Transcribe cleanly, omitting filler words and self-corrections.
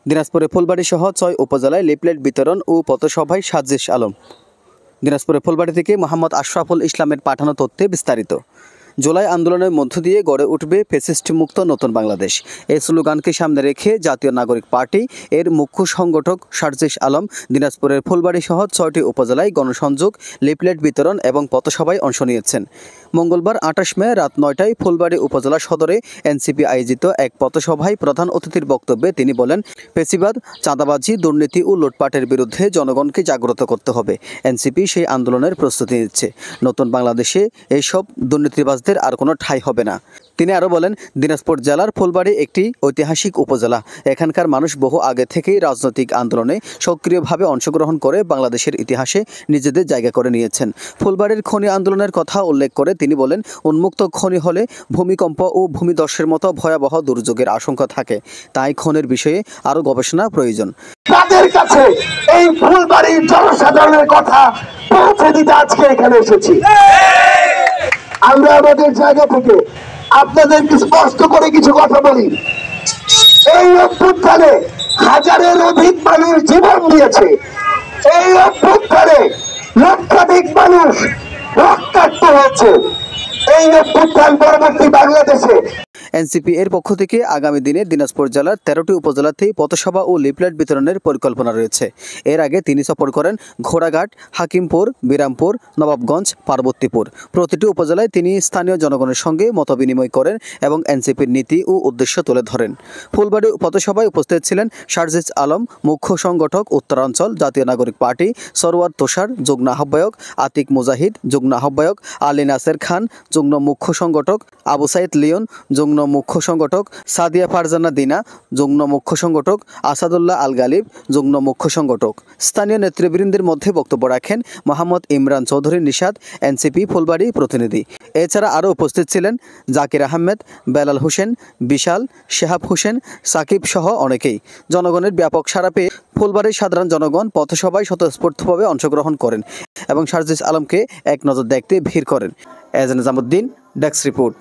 দিনাজপুরে ফুলবাড়ী সহ ৬ উপজেলায় লিফলেট বিতরণ ও পথসভায় সাজিশ আলম। দিনাজপুরে ফুলবাড়ী থেকে মোহাম্মদ আশরাফুল ইসলামের পাঠানো তথ্যে বিস্তারিত। জুলাই আন্দোলনের মধ্য দিয়ে গড়ে উঠবে ফ্যাসিস্ট মুক্ত নতুন বাংলাদেশ। এই স্লোগানকে সামনে রেখে জাতীয় নাগরিক পার্টি এর মুখ্য সংগঠক সাজিশ আলম দিনাজপুরের ফুলবাড়ী সহ ৬টি উপজেলায় গণসংযোগ, লিফলেট বিতরণ এবং পথসভায় অংশ নিয়েছেন। মঙ্গলবার ২৮ মে রাত ৯টায় ফুলবাড়ী উপজেলা সদরে এনসিপি আয়োজিত এক পথসভায় প্রধান অতিথির বক্তব্যে তিনি বলেন, ফ্যাসিবাদ, চাঁদাবাজি, দুর্নীতি ও লুটপাটের বিরুদ্ধে জনগণকে জাগ্রত করতে হবে। এনসিপি সেই আন্দোলনের প্রস্তুতি নিচ্ছে। নতুন বাংলাদেশে এইসব দুর্নীতিবাজদের আর কোনো ঠাঁই হবে না। তিনি আরও বলেন, দিনাজপুর জেলার ফুলবাড়ী একটি ঐতিহাসিক উপজেলা। এখানকার মানুষ বহু আগে থেকেই রাজনৈতিক আন্দোলনে সক্রিয়ভাবে অংশগ্রহণ করে বাংলাদেশের ইতিহাসে নিজেদের জায়গা করে নিয়েছেন। ফুলবাড়ীর খনি আন্দোলনের কথা উল্লেখ করে তিনি বলেন, উন্মুক্ত খনি হলে ভূমিকম্প ও ভূমিধসের মতো ভয়াবহ দুর্যোগের আশঙ্কা থাকে। তাই খনির বিষয়ে আরও গবেষণা প্রয়োজন। তাদের কাছে এই ফুলবাড়ির জনসাধারণের কথা পৌঁছে দিতে আজকে এখানে এসেছি। আমরা আমাদের জায়গা থেকে আপনাদেরকে স্পষ্ট করে কিছু কথা বলি। এই অভ্যুত্থানে হাজারের অধিক মানুষ জীবন দিয়েছে। এই অভ্যুত্থানে লক্ষাধিক মানুষ রক্তাক্ত হয়েছে। এই অভ্যুত্থান পরবর্তী বাংলাদেশে এনসিপি এর পক্ষ থেকে আগামী দিনে দিনাজপুর জেলার ১৩টি উপজেলাতেই পথসভা ও লিফলেট বিতরণের পরিকল্পনা রয়েছে। এর আগে তিনি সফর করেন ঘোড়াঘাট, হাকিমপুর, বিরামপুর, নবাবগঞ্জ, পার্বতীপুর। প্রতিটি উপজেলায় তিনি স্থানীয় জনগণের সঙ্গে মতবিনিময় করেন এবং এনসিপির নীতি ও উদ্দেশ্য তুলে ধরেন। ফুলবাড়ী পথসভায় উপস্থিত ছিলেন সাজিশ আলম, মুখ্য সংগঠক উত্তরাঞ্চল জাতীয় নাগরিক পার্টি, সরওয়ার তুষার, যুগ্ম আহ্বায়ক আতিক মুজাহিদ, যুগ্ম আহ্বায়ক আলী নাসের খান, যুগ্ম মুখ্য সংগঠক আবু সাইদ লিওন, যুগ্ম মুখ্য সংগঠক সাদিয়া ফারজানা দিনা, যুগ্ম মুখ্য সংগঠক আসাদুল্লাহ আল গালিব, যুগ্ম মুখ্য সংগঠক। স্থানীয় নেতৃবৃন্দের মধ্যে বক্তব্য রাখেন মোহাম্মদ ইমরান চৌধুরী নিশাদ, এনসিপি ফুলবাড়ী প্রতিনিধি। এছাড়া আরও উপস্থিত ছিলেন জাকির আহমেদ, বেলাল হোসেন, বিশাল, শেহাব হোসেন, সাকিব সহ অনেকেই। জনগণের ব্যাপক সাড়া পেয়ে ফুলবাড়ীর সাধারণ জনগণ পথসভায় স্বতঃস্ফূর্তভাবে অংশগ্রহণ করেন এবং সাজিশ আলমকে এক নজর দেখতে ভিড় করেন। এজান নিজামুদ্দিন, ডেস্ক রিপোর্ট।